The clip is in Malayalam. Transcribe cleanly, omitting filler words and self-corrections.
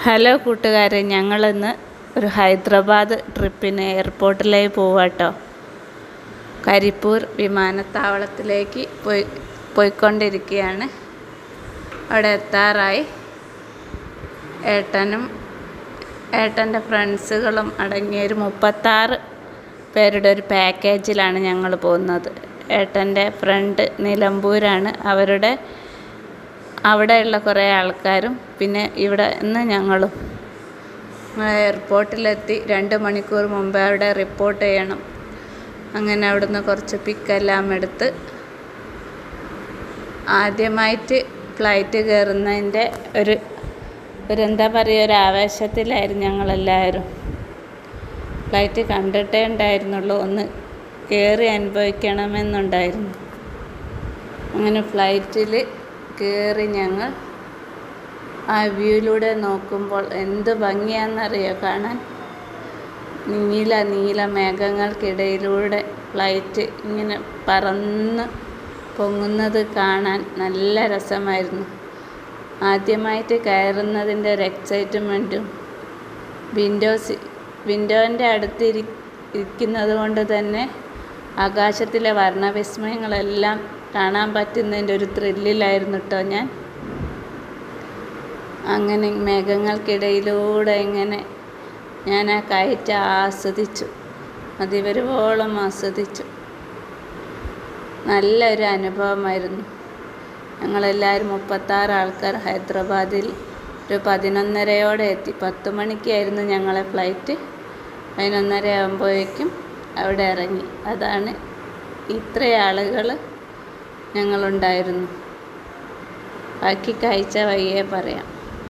ഹലോ കൂട്ടുകാരെ, ഞങ്ങളിന്ന് ഒരു ഹൈദരാബാദ് ട്രിപ്പിന് എയർപോർട്ടിലേക്ക് പോവാട്ടോ. കരിപ്പൂർ വിമാനത്താവളത്തിലേക്ക് പോയിക്കൊണ്ടിരിക്കുകയാണ്. അവിടെ എത്താറായി. ഏട്ടൻ്റെ ഫ്രണ്ട്സുകളും അടങ്ങിയൊരു 36 പേരുടെ ഒരു പാക്കേജിലാണ് ഞങ്ങൾ പോകുന്നത്. ഏട്ടൻ്റെ ഫ്രണ്ട് നിലമ്പൂരാണ്. അവിടെയുള്ള കുറേ ആൾക്കാരും പിന്നെ ഇവിടെ നിന്ന് ഞങ്ങളും എയർപോർട്ടിലെത്തി. 2 മണിക്കൂർ മുമ്പ് അവിടെ റിപ്പോർട്ട് ചെയ്യണം. അങ്ങനെ അവിടുന്ന് കുറച്ച് പിക്കെല്ലാം എടുത്ത് ആദ്യമായിട്ട് ഫ്ലൈറ്റ് കയറുന്നതിൻ്റെ എന്താ പറയുക, ഒരു ആവേശത്തിലായിരുന്നു ഞങ്ങളെല്ലാവരും. ഫ്ലൈറ്റ് കണ്ടിട്ടേ ഉണ്ടായിരുന്നുള്ളൂ, ഒന്ന് കയറി അനുഭവിക്കണമെന്നുണ്ടായിരുന്നു. അങ്ങനെ ഫ്ലൈറ്റിൽ കയറി ഞങ്ങൾ ആ വ്യൂയിലൂടെ നോക്കുമ്പോൾ എന്ത് ഭംഗിയാണെന്നറിയോ കാണാൻ. നീല മേഘങ്ങൾക്കിടയിലൂടെ ഫ്ലൈറ്റ് ഇങ്ങനെ പറന്ന് പൊങ്ങുന്നത് കാണാൻ നല്ല രസമായിരുന്നു. ആദ്യമായിട്ട് കയറുന്നതിൻ്റെ ഒരു എക്സൈറ്റ്മെൻറ്റും വിൻഡോൻ്റെ അടുത്ത് ഇരിക്കുന്നത് കൊണ്ട് തന്നെ ആകാശത്തിലെ വർണ്ണവിസ്മയങ്ങളെല്ലാം കാണാൻ പറ്റുന്നതിൻ്റെ ഒരു ത്രില്ലിലായിരുന്നു കേട്ടോ ഞാൻ. അങ്ങനെ മേഘങ്ങൾക്കിടയിലൂടെ ഇങ്ങനെ ഞാൻ ആ കയറ്റം ആസ്വദിച്ചു, അതിവരുവോളം ആസ്വദിച്ചു. നല്ലൊരു അനുഭവമായിരുന്നു. ഞങ്ങളെല്ലാവരും 36 ആൾക്കാർ ഹൈദരാബാദിൽ ഒരു 11:30 എത്തി. 10 മണിക്കായിരുന്നു ഞങ്ങളെ ഫ്ലൈറ്റ്. 11:30 ആകുമ്പോഴേക്കും അവിടെ ഇറങ്ങി. അതാണ് ഇത്രയും ആളുകൾ ഞങ്ങളുണ്ടായിരുന്നു. ബാക്കി കാഴ്ച വയ്യേ പറയാം.